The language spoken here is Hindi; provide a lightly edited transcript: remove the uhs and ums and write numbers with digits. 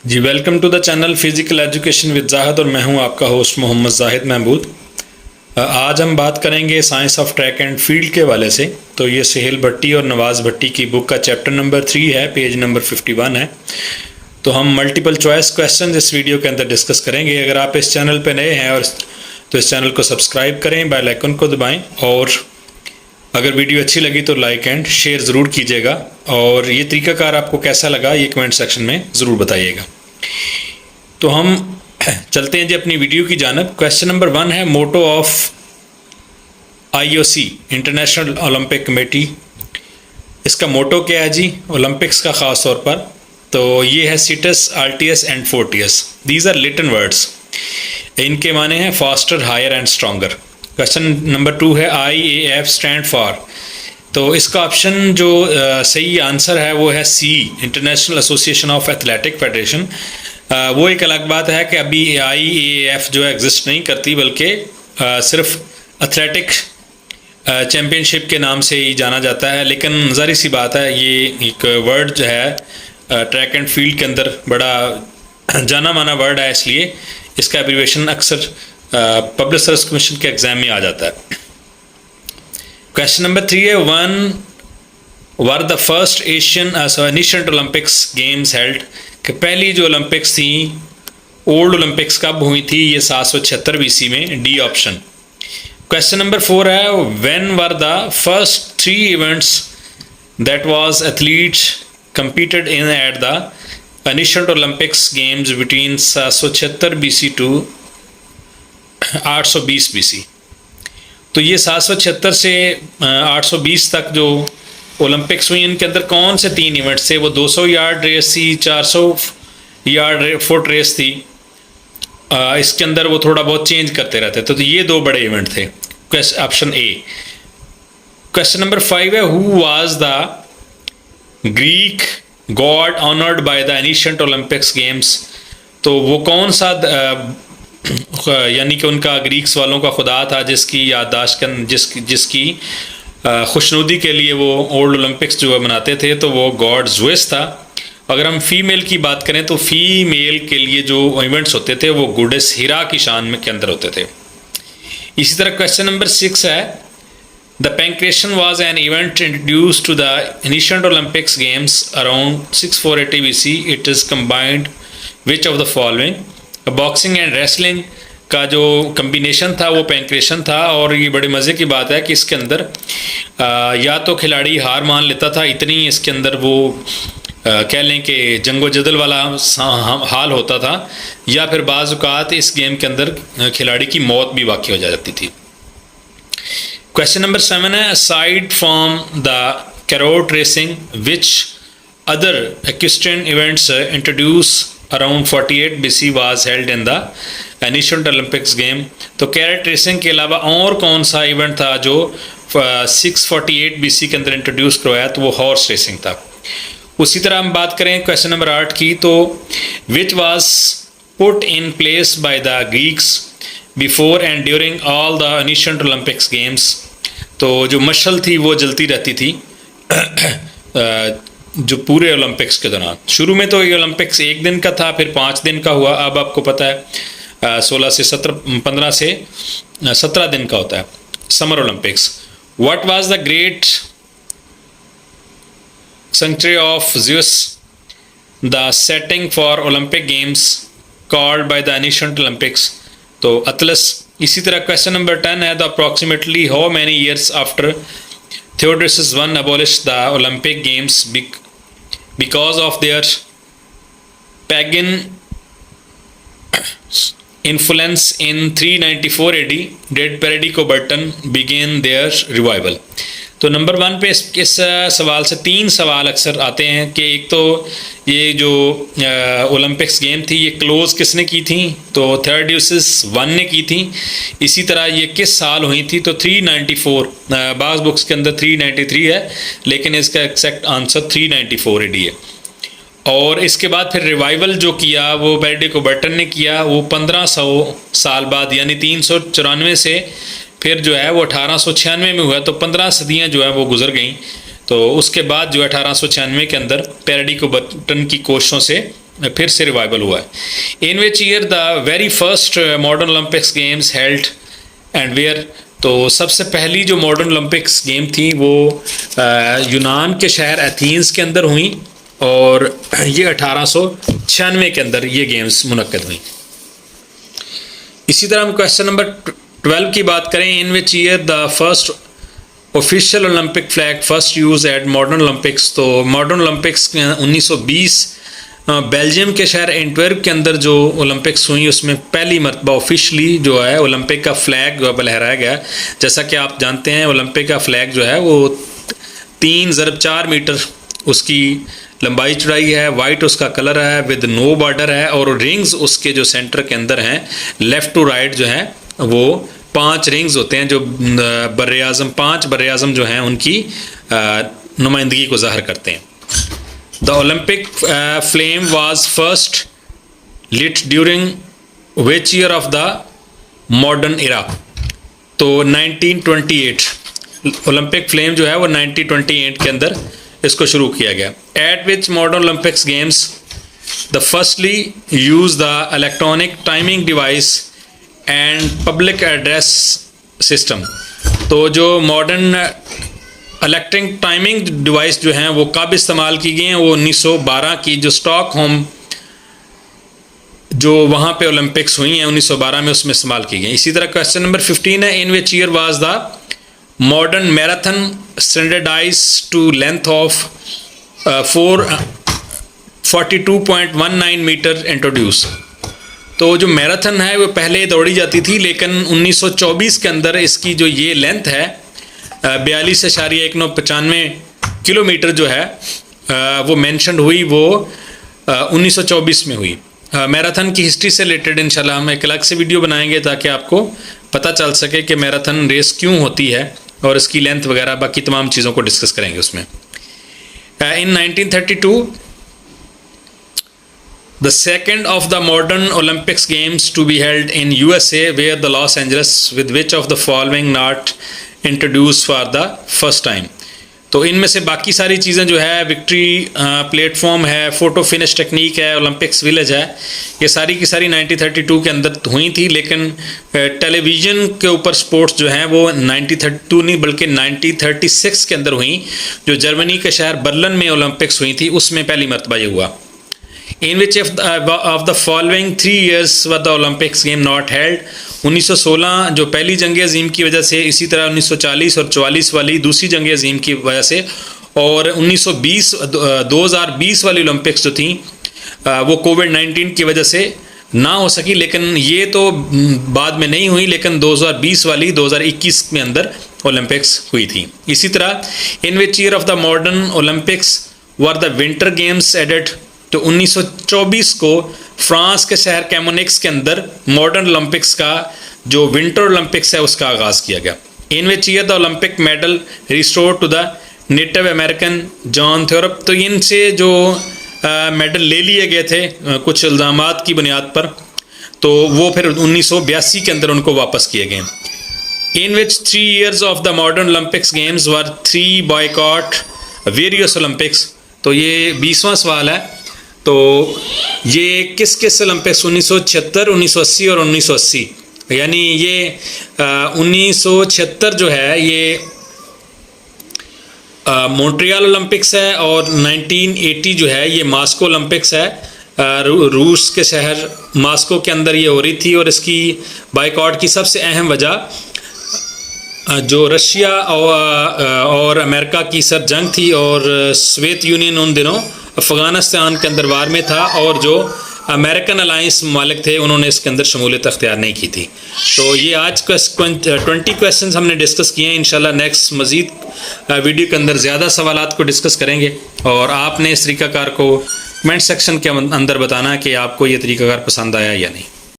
Ji welcome to the channel physical education with Zahid और मैं हूं आपका होस्ट मोहम्मद जाहिद महमूद। आज हम बात करेंगे science of track and field के वाले से। तो ये सुहेल भट्टी और नवाज़ भट्टी की बुक का चैप्टर नंबर 3 है, पेज नंबर 51 है। तो हम मल्टीपल चॉइस क्वेश्चन इस वीडियो के अंदर डिस्कस करेंगे। अगर आप इस चैनल पर नए हैं तो इस चैनल को सब्सक्राइब करें, बेल आइकन को दबाएँ और अगर वीडियो अच्छी लगी तो लाइक एंड शेयर ज़रूर कीजिएगा। और ये तरीकाकार आपको कैसा लगा ये कमेंट सेक्शन में ज़रूर बताइएगा। तो हम चलते हैं जी अपनी वीडियो की जानब। क्वेश्चन नंबर 1 है, motto of IOC international olympic committee, इसका मोटो क्या है जी ओलंपिक्स का ख़ास तौर पर? तो ये है citius, altius and fortius. These are Latin words. इनके माने हैं faster, higher and stronger. Question number 2 है, IAF स्टैंड फॉर। तो इसका ऑप्शन जो सही आंसर है वो है C, international association of athletic federation. वो एक अलग बात है कि अभी IAF जो है एग्जिस्ट नहीं करती, बल्कि सिर्फ एथलेटिक चैम्पियनशिप के नाम से ही जाना जाता है। लेकिन ज़ाहिर सी बात है ये एक वर्ड जो है ट्रैक एंड फील्ड के अंदर बड़ा जाना माना वर्ड है, इसलिए इसका एब्रीवेशन अक्सर पब्लिक सर्विस कमीशन के एग्ज़ाम में आ जाता है। क्वेश्चन नंबर 3 है, one were the first Asian Olympics games held, कि पहली जो ओलंपिक्स थी ओल्ड ओलंपिक्स कब हुई थी? ये 776 BC में, डी ऑप्शन। क्वेश्चन नंबर 4 है, when were the first 3 events that was athletes competed in at the ancient Olympics games between 776 BC to 820 BC। तो ये 776 से 820 तक जो ओलंपिक्स हुई, इनके अंदर कौन से 3 इवेंट्स थे? वो 200 यार्ड रेस थी, 400 यार्ड फुट रेस थी। इसके अंदर वो थोड़ा बहुत चेंज करते रहते थे। तो ये 2 बड़े इवेंट थे, ऑप्शन ए। क्वेश्चन नंबर 5 है, who was the Greek God honoured bye the ancient Olympics games. तो वो कौन सा यानी कि उनका ग्रीक्स वालों का खुदा था जिसकी याददाश्त जिसकी खुशनुदी के लिए वो ओल्ड ओलंपिक्स जो है मनाते थे, तो वो गॉड ज़ुएस था। अगर हम फीमेल की बात करें तो फीमेल के लिए जो इवेंट्स होते थे वो गुडेस हीरा की शान में के अंदर होते थे। इसी तरह क्वेश्चन नंबर 6 है, The pancration was an event introduced to the ancient Olympics games around 6480 BC. It is combined which of the following? Boxing and wrestling का जो कम्बिनेशन था वो पैंक्रेशन था। और ये बड़े मज़े की बात है कि इसके अंदर या तो खिलाड़ी हार मान लेता था, इतनी इसके अंदर वो कह लें कि जंगो जदल वाला हाल होता था, या फिर बाज़ औक़ात इस गेम के अंदर खिलाड़ी की मौत भी वाक़ई हो जाती थी। क्वेश्चन नंबर 7 है, aside from the carrot racing which other equestrian events introduce around 48 BC was held in the ancient Olympics game. तो कैरेट रेसिंग के अलावा और कौन सा इवेंट था जो 648 BC के अंदर इंट्रोड्यूस करवाया? तो वो हॉर्स रेसिंग था। उसी तरह हम बात करें क्वेश्चन नंबर 8 की, तो which was put in place by the Greeks before and during all the ancient Olympics games. तो जो मशल थी वो जलती रहती थी जो पूरे ओलंपिक्स के दौरान। शुरू में तो ये ओलंपिक्स 1 दिन का था, फिर 5 दिन का हुआ। अब आपको पता है 15 से 17 दिन का होता है summer olympics. What was the great century of Zeus, the setting for olympic games called by the ancient olympics? तो अतलस। इसी तरह क्वेश्चन नंबर 10 है, the approximately how many years after Theodosius I abolished the Olympic Games because of their pagan influence in 394 AD did Perdicoburton begin their revival? तो नंबर 1 पे इस सवाल से 3 सवाल अक्सर आते हैं कि एक तो ये जो ओलंपिक्स गेम थी ये क्लोज़ किसने की थी? तो थेओडोसियस I ने की थी। इसी तरह ये किस साल हुई थी? तो 394, बाज़ बुक्स के अंदर 393 है, लेकिन इसका एक्जैक्ट आंसर 394 AD है। और इसके बाद फिर रिवाइवल जो किया वो पेरिडिकोबर्टन ने किया, वो 1500 साल बाद यानी 394 से फिर जो है वो 1896 में हुआ। तो 15 सदियाँ जो है वो गुजर गई। तो उसके बाद जो 1896 के अंदर पेरिडिकोबर्टन की कोशिशों से फिर से रिवाइवल हुआ है। In which year the very first modern Olympics games held and were, तो सबसे पहली जो मॉडर्न ओलंपिक्स गेम थी वो यूनान के शहर एथेंस के अंदर हुई और ये 1896 के अंदर ये गेम्स मुनक्कद हुई। इसी तरह हम क्वेश्चन नंबर 12 की बात करें, in which year the first official Olympic flag first use at modern Olympics, तो मॉडर्न ओलंपिक्स 1920 बेल्जियम के शहर एंटवर्प के अंदर जो ओलंपिक्स हुई उसमें पहली मरतबा ऑफिशियली जो है ओलंपिक का फ्लैग जो है लहराया गया। जैसा कि आप जानते हैं ओलंपिक का फ्लैग जो है वो 3x4 मीटर उसकी लंबाई चौड़ाई है, वाइट उसका कलर है, विद नो बॉर्डर है और रिंग्स उसके जो सेंटर के अंदर हैं लेफ़्ट टू राइट जो है वो 5 रिंग्स होते हैं जो पांच बर-ए-आज़म जो हैं उनकी नुमाइंदगी को ज़ाहिर करते हैं। The Olympic flame was first lit during which year of the modern era? तो 1928 ओलंपिक फ्लेम जो है वो 1928 के अंदर इसको शुरू किया गया। At which modern Olympics games the firstly use the electronic timing device and public address system, तो जो मॉडर्न इलेक्ट्रिक टाइमिंग डिवाइस जो हैं वो कब इस्तेमाल की गई हैं, वो 1912 की जो स्टॉकहोम जो वहाँ पे ओलंपिक्स हुई हैं 1912 में उसमें इस्तेमाल की गई। इसी तरह क्वेश्चन नंबर 15 है, in which year was the modern marathon standardize to length of 442.19 metre introduce, तो जो मैराथन है वो पहले दौड़ी जाती थी लेकिन 1924 के अंदर इसकी जो ये लेंथ है 42.1995 किलोमीटर जो है वो मेंशन हुई, वो 1924 में हुई। मैराथन की हिस्ट्री से रिलेटेड इंशाल्लाह हम एक अलग से वीडियो बनाएंगे ताकि आपको पता चल सके कि मैराथन रेस क्यों होती है और इसकी लेंथ वगैरह बाकी तमाम चीज़ों को डिस्कस करेंगे उसमें। इन 1932 the second of the modern Olympics games to be held in USA where the Los Angeles with which of the following not introduced for the first time, तो इनमें से बाकी सारी चीज़ें जो है विक्ट्री प्लेटफॉर्म है, फ़ोटो फिनिश टेक्निक है, ओलंपिक्स विलेज है, ये सारी की सारी 1932 के अंदर हुई थी लेकिन टेलीविज़न के ऊपर स्पोर्ट्स जो हैं वो 1932 नहीं बल्कि 1936 के अंदर हुई, जो जर्मनी के शहर बर्लिन में ओलंपिक्स हुई थी उसमें पहली मरतबा ये हुआ। In which of the following 3 years were the Olympics game not held, 1916 जो पहली जंग अज़ीम की वजह से, इसी तरह 1940 और 44 वाली दूसरी जंग अज़ीम की वजह से, और 2020 वाली ओलंपिक्स जो थी वो कोविड-19 की वजह से ना हो सकी, लेकिन ये तो बाद में नहीं हुई लेकिन 2020 वाली 2021 में अंदर ओलंपिक्स हुई थी। इसी तरह in which year of the modern Olympics were the winter games added, तो 1924 को फ्रांस के शहर कैमोनिक्स के अंदर मॉडर्न ओलंपिक्स का जो विंटर ओलंपिक्स है उसका आगाज़ किया गया। In which year the Olympic medal restore to the native American John Thorpe, तो इनसे जो मेडल ले लिए गए थे कुछ इल्ज़ामात की बुनियाद पर, तो वो फिर 1982 के अंदर उनको वापस किए गए। इन विच 3 years of the modern Olympics games were 3 boycott various Olympics, तो ये 20वां सवाल है, तो ये किस किस ओलंपिक्स 1976, 1980 और 1980, यानी ये 1976 जो है ये मॉन्ट्रियल ओलंपिक्स है और 1980 जो है ये मॉस्को ओलंपिक्स है, रूस के शहर मॉस्को के अंदर ये हो रही थी। और इसकी बाइकआउट की सबसे अहम वजह जो रशिया और अमेरिका की सर जंग थी और सोवियत यूनियन उन दिनों अफ़गानिस्तान के अंदर वार में था और जो अमेरिकन अलायंस मालिक थे उन्होंने इसके अंदर शमूलियत अख्तियार नहीं की थी। तो ये आज 20 क्वेश्चंस हमने डिस्कस किए हैं। इंशाल्लाह नेक्स्ट मज़ीद वीडियो के अंदर ज़्यादा सवालात को डिस्कस करेंगे और आपने इस तरीक़ाकार को कमेंट सेक्शन के अंदर बताना कि आपको ये तरीक़ाकार पसंद आया या नहीं।